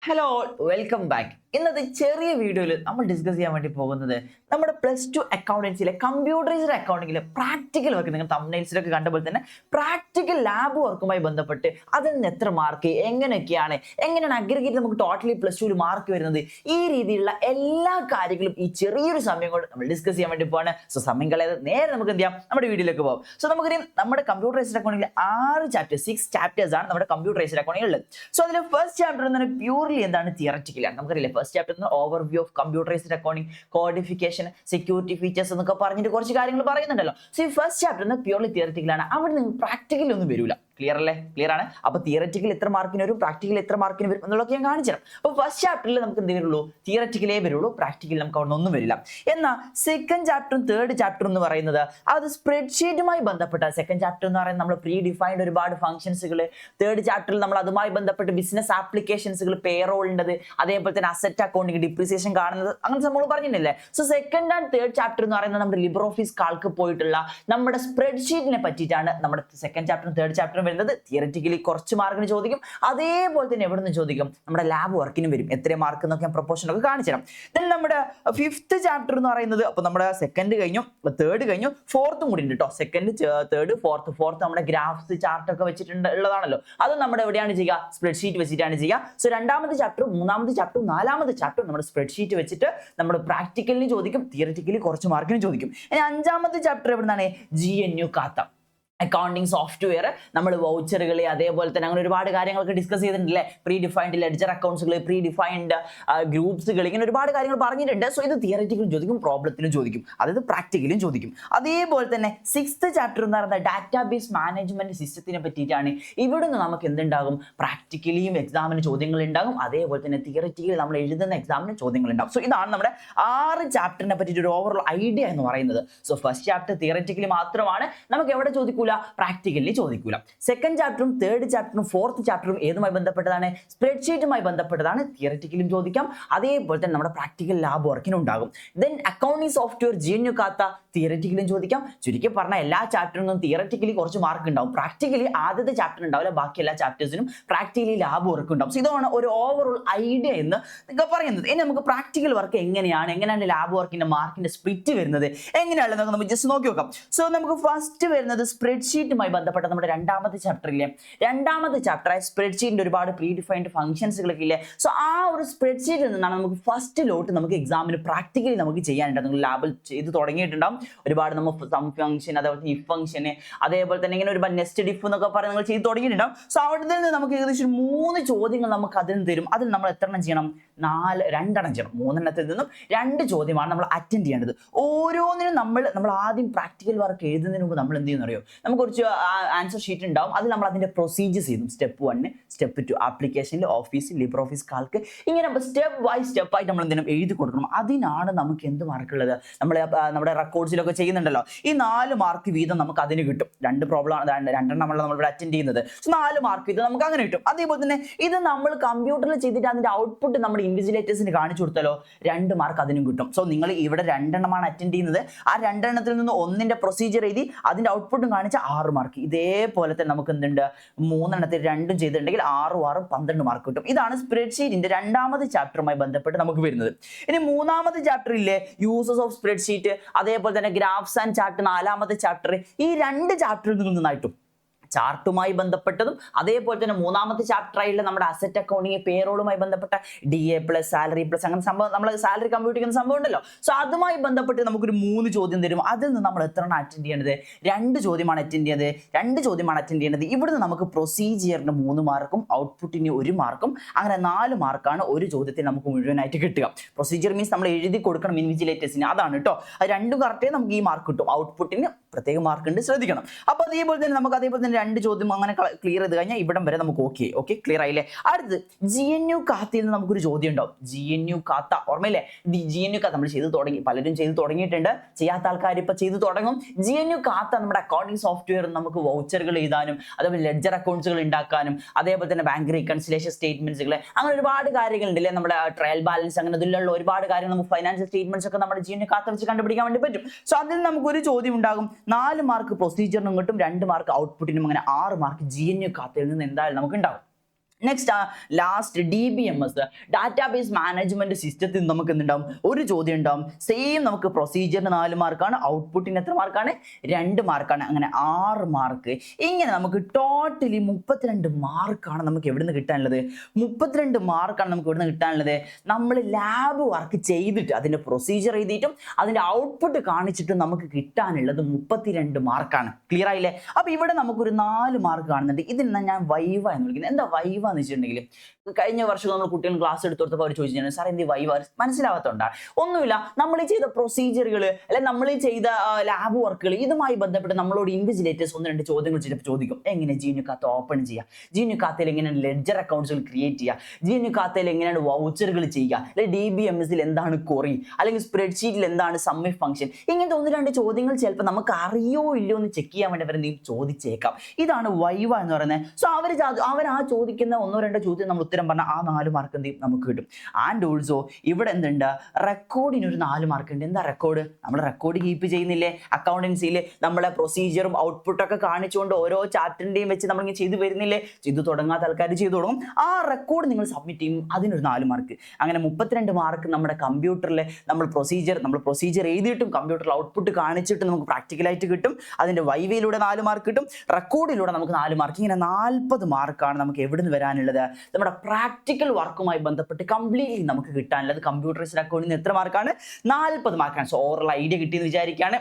Hello, welcome back. ഇന്നത്തെ ചെറിയ വീഡിയോയിൽ നമ്മൾ ഡിസ്കസ് ചെയ്യാൻ വേണ്ടി പോകുന്നത് നമ്മുടെ +2 അക്കൗണ്ടൻസിയിലെ കമ്പ്യൂട്ടറൈസ്ഡ് അക്കൗണ്ടിങ്ങിലെ പ്രാക്ടിക്കൽ വർക്ക്. നിങ്ങൾ തംബ്നെയിൽസിലൊക്കെ കണ്ട പോലെ തന്നെ പ്രാക്ടിക്കൽ ലാബ് വർക്കുമായി ബന്ധപ്പെട്ട് അതിൽ നിന്ന് എത്ര മാർക്ക്, എങ്ങനെയാണ് അഗ്രിഗേറ്റ് നമുക്ക് ടോട്ടലി +2 മാർക്ക് വരുന്നത്, ഈ രീതിയിലുള്ള എല്ലാ കാര്യങ്ങളും ഈ ചെറിയൊരു സമയം കൊണ്ട് നമ്മൾ ഡിസ്കസ് ചെയ്യാൻ വേണ്ടി പോവാണ്. സോ സമയം കളയാതെ നേരെ നമുക്ക് എന്ത് ചെയ്യാം, നമ്മുടെ വീഡിയോയിലേക്ക് പോകാം. സോ നമുക്കറിയാം നമ്മുടെ കമ്പ്യൂട്ടറൈസ്ഡ് അക്കൗണ്ടിങ്ങിലെ 6 ചാപ്റ്റേഴ്സ് ആണ് നമ്മുടെ കമ്പ്യൂട്ടറൈസ്ഡ് അക്കൗണ്ടിങ് ഉള്ളത്. സോ അതിൽ ഫസ്റ്റ് ചാപ്റ്റർ എന്ന് പറഞ്ഞാൽ പ്യൂർലി എന്താണ്, തിയററ്റിക്കൽ ആണ്. നമുക്കറിയില്ല first chapter overview of computerised accounting, codification, security features എന്നൊക്കെ പറഞ്ഞിട്ട് കുറച്ച് കാര്യങ്ങൾ പറയുന്നുണ്ടല്ലോ. സോ ഈ ഫസ്റ്റ് ചാപ്റ്റർ പ്യൂർലി തിയററ്റിക്കൽ ആണ്. അവിടെ നിങ്ങൾ പ്രാക്ടിക്കൽ ഒന്നും വരില്ല. ക്ലിയർ അല്ലേ? ക്ലിയർ ആണ്. അപ്പൊ തിയററ്റിക്കൽ എത്ര മാർക്കിന് വരും, പ്രാക്ടിക്കൽ എത്ര മാർക്കിന് വരും എന്നുള്ളതൊക്കെ ഞാൻ കാണിച്ചു തരാം. അപ്പൊ ഫസ്റ്റ് ചാപ്റ്ററിൽ നമുക്ക് എന്ത് വരുള്ളൂ, തിയററ്റിക്കലേ വരുള്ളൂ, പ്രാക്ടിക്കൽ നമുക്ക് അവിടെ ഒന്നും വരില്ല. എന്നാൽ സെക്കൻഡ് ചാപ്റ്ററും തേർഡ് ചാപ്റ്റർ എന്ന് പറയുന്നത് അത് സ്പ്രെഡ്ഷീറ്റുമായി ബന്ധപ്പെട്ട. സെക്കൻഡ് ചാപ്റ്റർ എന്ന് പറയുന്നത് നമ്മൾ പ്രീ ഡിഫൈൻഡ് ഒരുപാട് ഫംഗ്ഷൻസുകൾ, തേർഡ് ചാപ്റ്ററിൽ നമ്മൾ അതുമായി ബന്ധപ്പെട്ട് ബിസിനസ് ആപ്ലിക്കേഷൻസുകൾ, പേറോളിൻ്റെത്, അതേപോലെ തന്നെ അസറ്റ് അക്കൗണ്ടിങ്, ഡിപ്രീസിയേഷൻ കാണുന്നത്, അങ്ങനെ നമ്മൾ പറഞ്ഞിട്ടില്ലേ. So second and third chapter എന്ന് പറയുന്നത് നമ്മുടെ ലിബ്രെ ഓഫീസ് കാൽക്ക് പോയിട്ടുള്ള നമ്മുടെ സ്പ്രെഡ്ഷീറ്റിനെ പറ്റിയിട്ടാണ് നമ്മുടെ സെക്കൻഡ് ചാപ്റ്ററും തേർഡ് ചാപ്റ്ററും വരുന്നത്. തിയററ്റിക്കലി കുറച്ച് മാർക്കിന് ചോദിക്കും, അതേപോലെ തന്നെ എവിടെ നിന്ന് ചോദിക്കും, നമ്മുടെ ലാബ് വർക്കിനും വരും. എത്ര മാർക്ക് എന്നൊക്കെ ഞാൻ പ്രൊപ്പോർഷൻ ഒക്കെ കാണിച്ചു തരാം. ദെൻ നമ്മുടെ ഫിഫ്ത്ത് ചാപ്റ്റർ എന്ന് പറയുന്നത്, അപ്പൊ നമ്മുടെ സെക്കൻഡ് കഴിഞ്ഞു, തേർഡ് കഴിഞ്ഞു, ഫോർത്തും കൂടി ഉണ്ട് കേട്ടോ. സെക്കൻഡ്, തേർഡ്, ഫോർത്ത് നമ്മുടെ ഗ്രാഫ്സ് ചാർട്ട് ഒക്കെ വെച്ചിട്ടുണ്ട് ഉള്ളതാണല്ലോ. അത് നമ്മുടെ എവിടെയാണ് ചെയ്യുക, സ്പ്രെഡ്ഷീറ്റ് വെച്ചിട്ടാണ് ചെയ്യുക. സോ രണ്ടാമത്തെ ചാപ്റ്ററും മൂന്നാമത്തെ ചാപ്റ്ററും നാലാമത്തെ ചാപ്റ്ററും നമ്മുടെ സ്പ്രെഡ്ഷീറ്റ് വെച്ചിട്ട് നമ്മൾ പ്രാക്ടിക്കലിന് ചോദിക്കും, തിയററ്റിക്കലി കുറച്ച് മാർക്കിന് ചോദിക്കും. ഇനി അഞ്ചാമത്തെ ചാപ്റ്റർ എവിടുന്നാണ്, GNU കാത്ത, അക്കൗണ്ടിങ് സോഫ്റ്റ്വെയർ, നമ്മൾ വൗച്ചറുകൾ, അതേപോലെ തന്നെ അങ്ങനെ ഒരുപാട് കാര്യങ്ങളൊക്കെ ഡിസ്കസ് ചെയ്തിട്ടുണ്ടല്ലേ. പ്രീ ഡിഫൈൻഡ് ലെഡ്ജർ അക്കൗണ്ട്സുകൾ, പ്രീ ഡിഫൈൻഡ് ഗ്രൂപ്പ്സുകൾ, ഇങ്ങനെ ഒരുപാട് കാര്യങ്ങൾ പറഞ്ഞിട്ടുണ്ട്. സോ ഇത് തിയററ്റിക്കലും ചോദിക്കും, പ്രോബ്ലത്തിലും ചോദിക്കും, അതായത് പ്രാക്ടിക്കലും ചോദിക്കും. അതേപോലെ തന്നെ സിക്സ്ത് ചാപ്റ്റർ എന്ന് പറയുന്നത് ഡാറ്റാബേസ് മാനേജ്മെന്റ് സിസ്റ്റത്തിനെ പറ്റിയിട്ടാണ്. ഇവിടുന്ന് നമുക്ക് എന്തുണ്ടാകും, പ്രാക്ടിക്കലിയും എക്സാമിന് ചോദ്യങ്ങൾ ഉണ്ടാകും, അതേപോലെ തന്നെ തിയററ്റിക്കലി നമ്മൾ എഴുതുന്ന എക്സാമിന് ചോദ്യങ്ങൾ ഉണ്ടാകും. സോ ഇതാണ് നമ്മുടെ 6 ചാപ്റ്ററിനെ പറ്റിയിട്ട് ഒരു ഓവറോൾ ഐഡിയ എന്ന് പറയുന്നത്. സോ ഫസ്റ്റ് ചാപ്റ്റർ തിയററ്റിക്കലി മാത്രമാണ്, നമുക്ക് എവിടെ ചോദിക്കൂല, പ്രാക്ടിക്കലി ചോദിക്കൂല. സെക്കൻഡ് ചാപ്റ്ററും തേർഡ് ചാപ്റ്ററും ഫോർത്ത് ചാപ്റ്ററും ഏതുമായി ബന്ധപ്പെട്ടതാണ്, സ്പ്രെഡ്ഷീറ്റുമായി ബന്ധപ്പെട്ടതാണ്. തിയററ്റിക്കലും ചോദിക്കാം, അതേപോലെ തന്നെ നമ്മുടെ പ്രാക്ടിക്കൽ ലാബ് വർക്കിനും ഉണ്ടാകും. ദെൻ അക്കൗണ്ടിങ് സോഫ്റ്റ്വെയർ GNU കാത്ത, തിയററ്റിക്കലും ചോദിക്കാം. ചുരുക്കി പറഞ്ഞാൽ എല്ലാ ചാപ്റ്ററിനും തിയററ്റിക്കലി കുറച്ച് മാർക്ക് ഉണ്ടാവും, പ്രാക്ടിക്കലി ആദ്യത്തെ ചാപ്റ്റർ ഉണ്ടാവില്ല, ബാക്കി എല്ലാ ചാപ്റ്റേഴ്സിനും പ്രാക്ടിക്കലി ലാബ് വർക്ക് ഉണ്ടാവും. സോ ഇതാണ് ഒരു ഓവറോൾ ഐഡിയ എന്ന് നിങ്ങൾ പറയുന്നത്. ഇനി നമുക്ക് പ്രാക്ടിക്കൽ വർക്ക് എങ്ങനെയാണ് ലാബ് വർക്കിന്റെ മാർക്കിന്റെ സ്പ്ലിറ്റ് വരുന്നത് എങ്ങനെയാണെന്നൊക്കെ നമുക്ക് ജസ്റ്റ് നോക്കി നോക്കാം. സോ നമുക്ക് ഫസ്റ്റ് വരുന്നത് സ്പ്രെഡ്ഷീറ്റുമായി ബന്ധപ്പെട്ട നമ്മുടെ രണ്ടാമത്തെ ചാപ്റ്ററിലെ രണ്ടാമത്തെ ചാപ്റ്റർ സ്പ്രെഡ്ഷീറ്റിന്റെ ഒരുപാട് പ്രീ ഡിഫൈൻഡ് ഫംഗ്ഷൻസുകളൊക്കെ ഇല്ലേ. സോ ആ ഒരു സ്പ്രെഡ്ഷീറ്റിൽ നിന്നാണ് നമുക്ക് ഫസ്റ്റ് ലോട്ട് നമുക്ക് എക്സാമിന് പ്രാക്ടിക്കലി നമുക്ക് ചെയ്യാനുണ്ട്. നിങ്ങൾ ലാബിൽ ചെയ്ത് തുടങ്ങിയിട്ടുണ്ടാവും ഒരുപാട്, നമ്മൾ സം ഫംഗ്ഷൻ, അതേപോലെ ഇഫ് ഫംഗ്ഷന്, അതേപോലെ തന്നെ ഇങ്ങനെ ഒരുപാട് നെസ്റ്റഡ് ഇഫ് എന്നൊക്കെ പറഞ്ഞ് നിങ്ങൾ ചെയ്ത് തുടങ്ങിയിട്ടുണ്ടാവും. സോ അവിടെ നിന്ന് നമുക്ക് ഏകദേശം 3 ചോദ്യങ്ങൾ നമുക്ക് അതിൽ നിന്ന് തരും. അതിൽ നമ്മൾ എത്ര എണ്ണം ചെയ്യണം, 2 ചെയ്യണം. 3 നിന്നും 2 ചോദ്യമാണ് നമ്മൾ അറ്റൻഡ് ചെയ്യേണ്ടത്. ഓരോന്നിനും നമ്മൾ ആദ്യം പ്രാക്ടിക്കൽ വർക്ക് എഴുതുന്നതിന് മുമ്പ് നമ്മൾ എന്ത് ചെയ്യുന്ന അറിയോ, നമുക്ക് കുറച്ച് ആൻസർ ഷീറ്റ് ഉണ്ടാവും, അതിൽ നമ്മൾ അതിന്റെ പ്രൊസീജിയേഴ്സ് ചെയ്യും. സ്റ്റെപ്പ് 1, സ്റ്റെപ്പ് 2, ആപ്ലിക്കേഷനിൽ, ഓഫീസിൽ, ലിബ്രെ ഓഫീസ് കാൽക്ക്, ഇങ്ങനെ സ്റ്റെപ്പ് ബൈ സ്റ്റെപ്പ് ആയിട്ട് നമ്മൾ എന്തെങ്കിലും എഴുതി കൊടുക്കണം. അതിനാണ് നമുക്ക് എന്ത് മാർക്കുള്ളത്, നമ്മുടെ റെക്കോർഡ്സിലൊക്കെ ചെയ്യുന്നുണ്ടല്ലോ, ഈ 4 മാർക്ക് വീതം നമുക്ക് അതിന് കിട്ടും. 2 പ്രോബ്ലം ആണ്, 2 നമ്മൾ ഇവിടെ അറ്റൻഡ് ചെയ്യുന്നത്. സോ 4 മാർക്ക് വീതം നമുക്ക് അങ്ങനെ കിട്ടും. അതേപോലെ തന്നെ ഇത് നമ്മൾ കമ്പ്യൂട്ടറിൽ ചെയ്തിട്ട് അതിന്റെ ഔട്ട്പുട്ട് നമ്മുടെ ഇൻവിജിലേറ്റേഴ്സിന് കാണിച്ചു കൊടുത്താലോ 2 മാർക്ക് അതിനും കിട്ടും. സോ നിങ്ങൾ ഇവിടെ 2 എണ്ണമാണ് അറ്റൻഡ് ചെയ്യുന്നത്, ആ 2 എണ്ണത്തിൽ നിന്ന് ഒന്നിന്റെ പ്രൊസീജിയർ എഴുതി അതിന്റെ ഔട്ട്പുട്ടും കാണിച്ച 6 മാർക്ക്. ഇതേപോലെ തന്നെ നമുക്ക് എന്തുണ്ട്, 3 എണ്ണത്തിൽ 2 ചെയ്തിട്ടുണ്ടെങ്കിൽ 6 6 12 മാർക്ക് കിട്ടും. ഇതാണ് സ്പ്രെഡ്ഷീറ്റിന്റെ രണ്ടാമത്തെ ചാപ്റ്ററുമായി ബന്ധപ്പെട്ട് നമുക്ക് വരുന്നത്. ഇനി മൂന്നാമത്തെ ചാപ്റ്റർ ഇല്ലേ, യൂസസ് ഓഫ് സ്പ്രെഡ്ഷീറ്റ്, അതേപോലെ തന്നെ ഗ്രാഫ്സ് ആൻഡ് ചാർട്ട്, 4ാമത്തെ ചാപ്റ്റർ. ഈ 2 ചാപ്റ്ററിൽ നിന്നായിട്ടും ചാർട്ടുമായി ബന്ധപ്പെട്ടതും, അതേപോലെ തന്നെ 3ാമത്തെ ചാപ്റ്ററായിട്ടുള്ള നമ്മുടെ അസറ്റ് അക്കൗണ്ടിങ്, പേറോളുമായി ബന്ധപ്പെട്ട DA+, സാലറി പ്ലസ്, അങ്ങനെ സംഭവം, നമ്മൾ സാലറി കമ്പ്യൂട്ട് ചെയ്യുന്ന സംഭവം ഉണ്ടല്ലോ. സോ അതുമായി ബന്ധപ്പെട്ട് നമുക്കൊരു 3 ചോദ്യം തരും. അതിൽ നിന്ന് നമ്മൾ എത്ര അറ്റൻഡ് ചെയ്യേണ്ടത്, 2 ചോദ്യമാണ് അറ്റൻഡ് ചെയ്യുന്നത്. ഇവിടുന്ന് നമുക്ക് പ്രൊസീജിയറിന് 3 മാർക്കും ഔട്ട്പുട്ടിന് 1 മാർക്കും, അങ്ങനെ 4 മാർക്കാണ് ഒരു ചോദ്യത്തിൽ നമുക്ക് മുഴുവനായിട്ട് കിട്ടുക. പ്രൊസീജിയർ മീൻസ് നമ്മൾ എഴുതി കൊടുക്കണം ഇൻവിജിലേറ്റേഴ്സിന്, അതാണ് കേട്ടോ. അത് 2 കറക്റ്റേ നമുക്ക് ഈ മാർക്ക് കിട്ടും. ഔട്ട്പുട്ടിന് പ്രത്യേക മാർക്ക് ഉണ്ട്, ശ്രദ്ധിക്കണം. അപ്പോൾ അതേപോലെ തന്നെ നമുക്ക് 2 ചോദ്യം അങ്ങനെ ക്ലിയർ ചെയ്ത് കഴിഞ്ഞാൽ ഇവിടം വരെ നമുക്ക് ഓക്കെ ക്ലിയർ ആയില്ലേ. അടുത്ത് GNU കാത്തയിൽ നിന്ന് നമുക്കൊരു ചോദ്യം ഉണ്ടാവും. GNU കാത്ത ഓർമ്മയില്ലേ, GNU കാത്ത നമ്മൾ ചെയ്ത് തുടങ്ങി, പലരും ചെയ്ത് തുടങ്ങിയിട്ടുണ്ട്, ചെയ്യാത്ത ആൾക്കാർ ഇപ്പൊ ചെയ്ത് തുടങ്ങും. GNU കാത്ത നമ്മുടെ അക്കൗണ്ടിങ് സോഫ്റ്റ്വെയർ നമുക്ക് വൗച്ചറുകൾ എഴുതാനും, അതേപോലെ ലെഡ്ജർ അക്കൗണ്ട്സുകൾ ഉണ്ടാക്കാനും, അതേപോലെ തന്നെ ബാങ്ക് റീകൺസിലേഷൻ സ്റ്റേറ്റ്മെന്റ്സുകൾ, അങ്ങനെ ഒരുപാട് കാര്യങ്ങളുണ്ടല്ലേ. നമ്മുടെ ട്രയൽ ബാലൻസ്, അങ്ങനെ ഇതിലുള്ള ഒരുപാട് കാര്യങ്ങൾ നമുക്ക് ഫൈനാൻഷ്യൽ സ്റ്റേറ്റ്മെന്റ്സ് ഒക്കെ നമ്മുടെ GNU കാത്ത വെച്ച് കണ്ടുപിടിക്കാൻ വേണ്ടി പറ്റും. സോ അതിൽ നമുക്കൊരു ചോദ്യം ഉണ്ടാകും. 4 മാർക്ക് പ്രൊസീജിയറിനും കിട്ടും, 2 മാർക്ക് ഔട്ട്പുട്ടിനും, അങ്ങനെ 6 മാർക്ക് GNU കാത്തയിൽ നിന്ന് എന്തായാലും നമുക്ക് ഉണ്ടാവും. Next last DBMS, database management സിസ്റ്റത്തിൽ നമുക്ക് എന്തുണ്ടാവും, ഒരു ചോദ്യം ഉണ്ടാവും. സെയിം നമുക്ക് പ്രൊസീജിയറിന് 4 മാർക്കാണ്, ഔട്ട്പുട്ടിന് എത്ര മാർക്കാണ്, 2 മാർക്കാണ്. അങ്ങനെ 6 മാർക്ക്. ഇങ്ങനെ നമുക്ക് ടോട്ടലി 32 മാർക്കാണ് നമുക്ക് എവിടുന്ന് കിട്ടാനുള്ളത്. 32 മാർക്കാണ് നമുക്ക് ഇവിടുന്ന് കിട്ടാനുള്ളത്. നമ്മൾ ലാബ് വർക്ക് ചെയ്തിട്ട് അതിന്റെ പ്രൊസീജിയർ എഴുതിയിട്ടും അതിന്റെ ഔട്ട്പുട്ട് കാണിച്ചിട്ടും നമുക്ക് കിട്ടാനുള്ളത് 32 മാർക്കാണ്. ക്ലിയർ ആയില്ലേ? അപ്പൊ ഇവിടെ നമുക്കൊരു 4 മാർക്ക് കാണുന്നുണ്ട്. ഇതിനാണ് ഞാൻ വൈവ എന്ന് വിളിക്കുന്നത്. എന്താ വൈവ എന്ന് വെച്ചിട്ടുണ്ടെങ്കിൽ, കഴിഞ്ഞ വർഷം നമ്മൾ കുട്ടികൾ ക്ലാസ് എടുത്തു കൊടുത്തപ്പോൾ അവർ ചോദിച്ചിട്ടുണ്ട്, സാർ എന്ത് വൈവ മനസ്സിലാവാത്തതുകൊണ്ടാണ്. ഒന്നുമില്ല, നമ്മൾ ഈ ചെയ്ത പ്രൊസീജിയറുകൾ അല്ലെങ്കിൽ നമ്മൾ ഈ ചെയ്ത ലാബ് വർക്കുകൾ ഇതുമായി ബന്ധപ്പെട്ട് നമ്മളോട് ഇൻവിജിലേറ്റേഴ്സ് 1-2 ചോദ്യങ്ങൾ ചിലപ്പോൾ ചോദിക്കും. എങ്ങനെ GNU ഖാത്ത ഓപ്പൺ ചെയ്യുക, GNU ഖാത്തയിൽ എങ്ങനെയാണ് ലെഡ്ജർ അക്കൗണ്ട്സുകൾ ക്രിയേറ്റ് ചെയ്യുക, GNU ഖാത്തയിൽ എങ്ങനെയാണ് വൗച്ചറുകൾ ചെയ്യുക, അല്ലെങ്കിൽ DBMSൽ എന്താണ് കൊറി, അല്ലെങ്കിൽ സ്പ്രെഡ്ഷീറ്റിൽ എന്താണ് സമ്മി ഫംഗ്ഷൻ, ഇങ്ങനത്തെ 1-2 ചോദ്യങ്ങൾ ചിലപ്പോൾ നമുക്ക് അറിയോ ഇല്ലയോ എന്ന് ചെക്ക് ചെയ്യാൻ വേണ്ടി അവർ ചോദിച്ചേക്കാം. ഇതാണ് വൈവ എന്ന് പറയുന്നത്. സോ അവർ ആ ചോദിക്കുന്ന 1-2 ചോദ്യം നമ്മൾ ഉത്തരം പറഞ്ഞാൽ ആ 4 മാർക്ക് എന്ത് ചെയ്യും നമുക്ക് കിട്ടും. ആൻഡ് ഓൾസോ ഇവിടെ എന്തുണ്ട്, റെക്കോർഡിന് ഒരു 4 മാർക്ക് ഉണ്ട്. എന്താ റെക്കോർഡ്? നമ്മൾ റെക്കോർഡ് കീപ്പ് ചെയ്യുന്നില്ലേ അക്കൗണ്ടൻസിയിൽ? നമ്മളെ പ്രൊസീജിയറും ഔട്ട്പുട്ടൊക്കെ കാണിച്ചുകൊണ്ട് ഓരോ ചാപ്റ്ററിന്റെയും വെച്ച് നമ്മളിങ്ങനെ ചെയ്തു വരുന്നില്ലേ? ചെയ്തു തുടങ്ങാത്ത ആൾക്കാർ ചെയ്തു തുടങ്ങും. ആ റെക്കോർഡ് നിങ്ങൾ സബ്മിറ്റ് ചെയ്യും, അതിനൊരു 4 മാർക്ക്. അങ്ങനെ 32 മാർക്ക് നമ്മുടെ കമ്പ്യൂട്ടറിൽ നമ്മൾ പ്രൊസീജിയർ എഴുതിയിട്ടും കമ്പ്യൂട്ടറിൽ ഔട്ട്പുട്ട് കാണിച്ചിട്ടും നമുക്ക് പ്രാക്ടിക്കലായിട്ട് കിട്ടും. അതിന്റെ വൈവയിലൂടെ 4 മാർക്ക് കിട്ടും, റെക്കോർഡിലൂടെ നമുക്ക് 4 മാർക്ക്. ഇങ്ങനെ 40 മാർക്കാണ് നമുക്ക് എവിടെ നിന്ന് വരാനുള്ളത്? നമ്മുടെ പ്രാക്ടിക്കൽ വർക്കുമായി ബന്ധപ്പെട്ട് കംപ്ലീറ്റ്ലി നമുക്ക് കിട്ടാനുള്ളത്. കമ്പ്യൂട്ടറൈസ്ഡ് അക്കൗണ്ടിന് എത്ര മാർക്കാണ്? 40 മാർക്കാണ്. സോ ഓവറോൾ ഐഡിയ കിട്ടിയെന്ന് വിചാരിക്കുകയാണ്.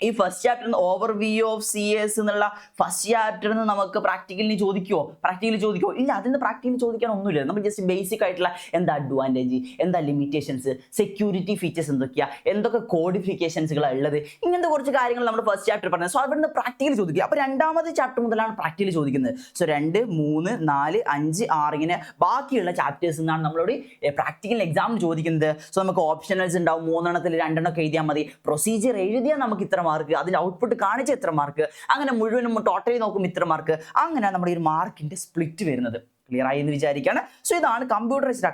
ഈ ഫസ്റ്റ് ചാപ്റ്ററിൽ ഓവർവ്യൂ ഓഫ് CS എന്നുള്ള ഫസ്റ്റ് ചാപ്റ്ററിൽ നിന്ന് നമുക്ക് പ്രാക്ടിക്കലി ചോദിക്കുമോ? ഇല്ല, അതിൽ നിന്ന് പ്രാക്ടിക്കലി ചോദിക്കാൻ ഒന്നുമില്ല. നമ്മൾ ജസ്റ്റ് ബേസിക് ആയിട്ടുള്ള എന്താ അഡ്വാൻറ്റേജ്, എന്താ ലിമിറ്റേഷൻസ്, സെക്യൂരിറ്റി ഫീച്ചേഴ്സ് എന്തൊക്കെയാ, എന്തൊക്കെ കോഡിഫിക്കേഷൻസുകളാണ് ഉള്ളത്, ഇങ്ങനത്തെ കുറച്ച് കാര്യങ്ങൾ നമ്മൾ ഫസ്റ്റ് ചാപ്റ്റർ പറഞ്ഞത്. സോ അവിടെ നിന്ന് പ്രാക്ടിക്കലി ചോദിക്കുക. അപ്പോൾ രണ്ടാമത്തെ ചാപ്റ്റർ മുതലാണ് പ്രാക്ടിക്കലി ചോദിക്കുന്നത്. സോ 2, 3, 4, 5, 6 ഇങ്ങനെ ബാക്കിയുള്ള ചാപ്റ്റേഴ്സ് നിന്നാണ് നമ്മളോട് പ്രാക്ടിക്കൽ എക്സാം ചോദിക്കുന്നത്. സോ നമുക്ക് ഓപ്ഷനൽസ് ഉണ്ടാവും, 3 എണ്ണത്തിൽ 2 എണ്ണമൊക്കെ എഴുതിയാൽ മതി. പ്രൊസീജിയർ എഴുതിയാൽ നമുക്ക് ഇത്ര മാർക്ക്, അതിന്റെ ഔട്ട്പുട്ട് കാണിച്ച എത്ര മാർക്ക്, അങ്ങനെ മുഴുവനും ടോട്ടലി നോക്കും ഇത്ര മാർക്ക്. അങ്ങനെ നമ്മുടെ ഈ മാർക്കിന്റെ സ്പ്ലിറ്റ് വരുന്നത്. ക്ലിയർ ആയി എന്ന് വിചാരിക്കുകയാണ്. സോ ഇതാണ് കമ്പ്യൂട്ടറൈസ്ഡ്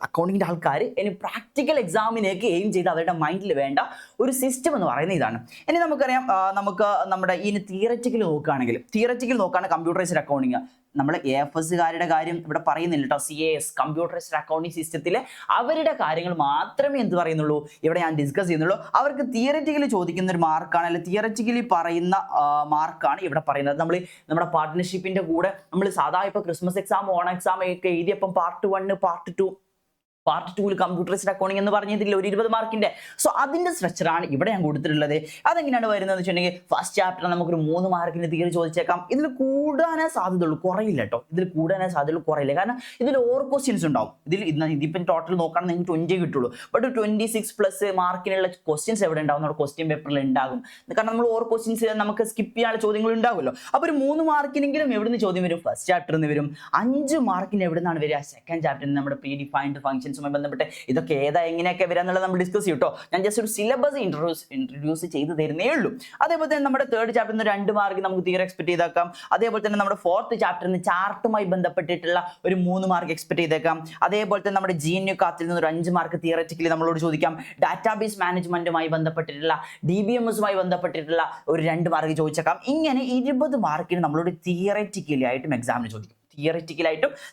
അക്കൗണ്ടിങ്ങിന്റെ ആൾക്കാർ ഇനി പ്രാക്ടിക്കൽ എക്സാമിനേക്ക് എയിം ചെയ്ത് അവരുടെ മൈൻഡിൽ വേണ്ട ഒരു സിസ്റ്റം എന്ന് പറയുന്നത് ഇതാണ്. ഇനി നമുക്കറിയാം, നമുക്ക് നമ്മുടെ ഇനി തിയററ്റിക്കൽ നോക്കുകയാണ് കമ്പ്യൂട്ടറൈസ്ഡ് അക്കൗണ്ടിങ്. നമ്മൾ AFSകാരുടെ കാര്യം ഇവിടെ പറയുന്നില്ല കേട്ടോ. CAS കമ്പ്യൂട്ടറൈസ്ഡ് അക്കൗണ്ടിങ് സിസ്റ്റത്തിലെ അവരുടെ കാര്യങ്ങൾ മാത്രമേ എന്ത് പറയുന്നുള്ളൂ ഇവിടെ ഞാൻ ഡിസ്കസ് ചെയ്യുന്നുള്ളൂ. അവർക്ക് തിയററ്റിക്കലി ചോദിക്കുന്ന ഒരു മാർക്കാണ്, അല്ലെങ്കിൽ തിയററ്റിക്കലി പറയുന്ന മാർക്കാണ് ഇവിടെ പറയുന്നത്. നമ്മുടെ പാർട്ട്ണർഷിപ്പിന്റെ കൂടെ നമ്മൾ സാധാരണ ഇപ്പോൾ ക്രിസ്മസ് എക്സാം, ഓൺ എക്സാം ഒക്കെ എഴുതിയപ്പം പാർട്ട് 1, പാർട്ട് 2 കമ്പ്യൂട്ടറൈസ്ഡ് അക്കൗണ്ടിങ് എന്ന് പറഞ്ഞതിൽ ഒരു 20 മാർക്കിന്റെ. സോ അതിന്റെ സ്ട്രക്ചറാണ് ഇവിടെ ഞാൻ കൊടുത്തിട്ടുള്ളത്. അതെങ്ങനെയാണ് വരുന്നത് വെച്ചിട്ടുണ്ടെങ്കിൽ, ഫസ്റ്റ് ചാപ്റ്റർ നമുക്കൊരു 3 മാർക്കിന്റെ തിയറി ചോദിച്ചേക്കാം. ഇതിൽ കൂടാനേ സാധ്യതയുള്ളൂ, കുറയില്ല കേട്ടോ. കാരണം ഇതിൽ ഓർ ക്വസ്റ്റ്യൻസ് ഉണ്ടാവും. ഇതിപ്പം ടോട്ടൽ നോക്കുകയാണെങ്കിൽ നിങ്ങൾക്ക് 20 കിട്ടുള്ളൂ. ബട്ട് 26+ മാർക്കിനുള്ള ക്വസ്റ്റ്യൻസ് എവിടെ ഉണ്ടാവും? നമ്മുടെ ക്വസ്റ്റ്യൻ പേപ്പറിൽ ഉണ്ടാകും. കാരണം നമ്മൾ ഓർ ക്വസ്റ്റ്യൻസ് നമുക്ക് സ്കിപ്പ് ചെയ്യാനുള്ള ചോദ്യങ്ങൾ ഉണ്ടാവുമല്ലോ. അപ്പോൾ ഒരു 3 മാർക്കിനെങ്കിലും എവിടുന്ന് ചോദ്യം വരും? ഫസ്റ്റ് ചാപ്റ്ററിൽ നിന്ന് വരും. 5 മാർക്കിന് എവിടുന്നാണ് വരിക? സെക്കൻഡ് ചാപ്റ്ററിൽ നമ്മുടെ പ്രീ ഡിഫൈൻഡ് ഫംഗ്ഷൻസുമായി ബന്ധപ്പെട്ട് ഇതൊക്കെ എങ്ങനെയൊക്കെ വരാന്നുള്ളത് നമ്മൾ ഡിസ്കസ് ചെയ്യും കേട്ടോ. ഞാൻ ജസ്റ്റ് ഒരു സിലബസ് ഇൻട്രൊഡ്യൂസ് ചെയ്ത് തരുന്നേ ഉള്ളൂ. അതേപോലെ തന്നെ നമ്മുടെ തേർഡ് ചാപ്റ്ററിൽ നിന്ന് 2 മാർക്ക് നമുക്ക് തിയറി എക്സ്പെക്ട് ചെയ്തേക്കാം. അതേപോലെ തന്നെ നമ്മുടെ ഫോർത്ത് ചാപ്റ്ററിൽ നിന്ന് ചാർട്ടുമായി ബന്ധപ്പെട്ടിട്ടുള്ള ഒരു 3 മാർക്ക് എക്സ്പെക്ട് ചെയ്തേക്കാം. അതേപോലെ തന്നെ നമ്മുടെ GNU ഖാത്തിൽ നിന്ന് ഒരു 5 മാർക്ക് തിയററ്റിക്കലി നമ്മളോട് ചോദിക്കാം. ഡാറ്റാബേസ് മാനേജ്മെന്റുമായി ബന്ധപ്പെട്ടിട്ടുള്ള DBMSമായി ബന്ധപ്പെട്ടിട്ടുള്ള ഒരു 2 മാർക്ക് ചോദിച്ചേക്കാം. ഇങ്ങനെ 20 മാർക്കിന് നമ്മളോട് തിയററ്റിക്കലി ആയിട്ടും എക്സാമിന് ചോദിക്കും.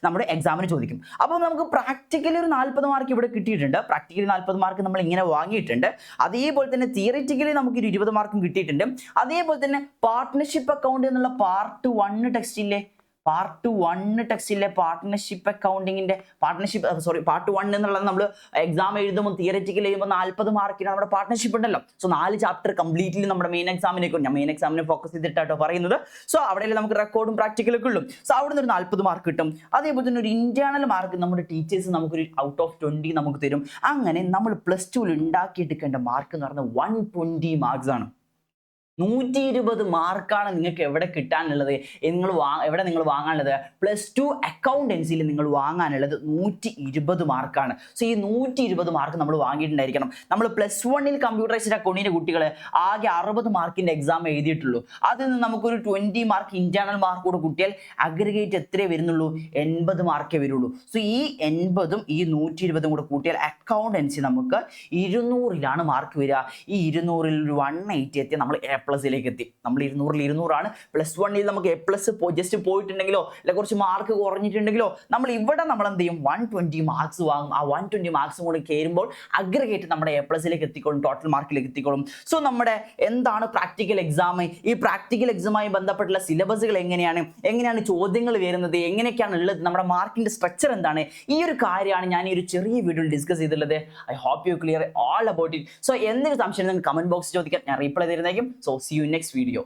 നമ്മുടെ എക്സാമിന് ചോദിക്കും. അപ്പോൾ നമുക്ക് പ്രാക്ടിക്കലി ഒരു 40 മാർക്ക് ഇവിടെ കിട്ടിയിട്ടുണ്ട്. പ്രാക്ടിക്കലി 40 മാർക്ക് നമ്മൾ ഇങ്ങനെ വാങ്ങിയിട്ടുണ്ട്. അതേപോലെ തന്നെ തിയറിറ്റിക്കലി നമുക്ക് 20 മാർക്കും കിട്ടിയിട്ടുണ്ട്. അതേപോലെ തന്നെ പാർട്ട്ണർഷിപ്പ് അക്കൗണ്ട് എന്നുള്ള പാർട്ട് 1 ടെക്സ്റ്റില്ലേ, പാർട്ട്ണർഷിപ്പ് അക്കൗണ്ടിങ്ങിന്റെ പാർട്ട് 1 എന്നുള്ളത് നമ്മൾ എക്സാം എഴുതുമ്പോൾ തിയററ്റിക്കൽ എഴുതുമ്പോൾ 40 മാർക്കിന് നമ്മുടെ പാർട്ട്ണർഷിപ്പ് ഉണ്ടല്ലോ. സോ 4 ചാപ്റ്റർ കംപ്ലീറ്റ്ലി നമ്മുടെ മെയിൻ എക്സാമിനേക്കും, ഞാൻ മെയിൻ എക്സാമിനെ ഫോക്കസ് ചെയ്തിട്ടാട്ടോ പറയുന്നത്. സോ അവിടെ നമുക്ക് റെക്കോർഡും പ്രാക്ടിക്കലൊക്കെ ഉള്ളൂ. സോ അവിടെ നിന്ന് ഒരു 40 മാർക്ക് കിട്ടും. അതേപോലെ തന്നെ ഒരു ഇന്റേണൽ മാർക്ക് നമ്മുടെ ടീച്ചേഴ്സ് നമുക്കൊരു ഔട്ട് ഓഫ് 20 നമുക്ക് തരും. അങ്ങനെ നമ്മൾ +2 ഉണ്ടാക്കിയെടുക്കേണ്ട മാർക്ക് എന്ന് പറയുന്നത് 120 മാർക്സ് ആണ്. 120 മാർക്കാണ് നിങ്ങൾക്ക് എവിടെ കിട്ടാനുള്ളത്, നിങ്ങൾ വാങ്ങാനുള്ളത്. +2 അക്കൗണ്ടൻസിയിൽ നിങ്ങൾ വാങ്ങാനുള്ളത് 120 മാർക്കാണ്. സോ ഈ 120 മാർക്ക് നമ്മൾ വാങ്ങിയിട്ടുണ്ടായിരിക്കണം. നമ്മൾ +1 കമ്പ്യൂട്ടറൈസ്ഡ് അക്കൗണ്ടിന്റെ കുട്ടികൾ ആകെ 60 മാർക്കിന്റെ എക്സാം എഴുതിയിട്ടുള്ളൂ. അതിൽ നിന്ന് നമുക്കൊരു 20 മാർക്ക് ഇന്റേണൽ മാർക്ക് കൂടെ കൂട്ടിയാൽ അഗ്രിഗേറ്റ് എത്രയേ വരുന്നുള്ളൂ? 80 മാർക്കേ വരുള്ളൂ. സോ ഈ 80ഉം ഈ 120ഉം കൂടെ കൂട്ടിയാൽ അക്കൗണ്ടൻസി നമുക്ക് 200ലാണ് മാർക്ക് വരിക. ഈ 200ൽ ഒരു 180 എത്തിയാൽ നമ്മൾ A+ A+ലേക്ക് എത്തി. നമ്മൾ 200-ൽ 200 +1 നമുക്ക് A+ ജസ്റ്റ് പോയിട്ടുണ്ടെങ്കിലോ അല്ലെ കുറച്ച് മാർക്ക് കുറഞ്ഞിട്ടുണ്ടെങ്കിലോ നമ്മൾ എന്ത് ചെയ്യും 120 മാർക്സ് വാങ്ങും. ആ 120 മാർക്സും കൂടി കയറുമ്പോൾ അഗ്രഗേറ്റ് നമ്മുടെ A+ലേക്ക് എത്തിക്കോളും, ടോട്ടൽ മാർക്കിലേക്ക് എത്തിക്കോളും. സോ നമ്മുടെ എന്താണ് പ്രാക്ടിക്കൽ എക്സാം, ഈ പ്രാക്ടിക്കൽ എക്സാമായി ബന്ധപ്പെട്ടുള്ള സിലബസുകൾ എങ്ങനെയാണ് ചോദ്യങ്ങൾ വരുന്നത്, എങ്ങനെയൊക്കെയാണ് ഉള്ളത്, നമ്മുടെ മാർക്കിന്റെ സ്ട്രക്ചർ എന്താണ്, ഈ ഒരു കാര്യമാണ് ഞാൻ ഈ ഒരു ചെറിയ വീഡിയോയിൽ ഡിസ്കസ് ചെയ്തിട്ടുള്ളത്. I hope you clear all about it. So എന്തെങ്കിലും സംശയം നിങ്ങൾ കമന്റ് ബോക്സ് ചോദിക്കാം, ഞാൻ റീപ്ലൈ തരുന്നതായിരിക്കും. So see you next video.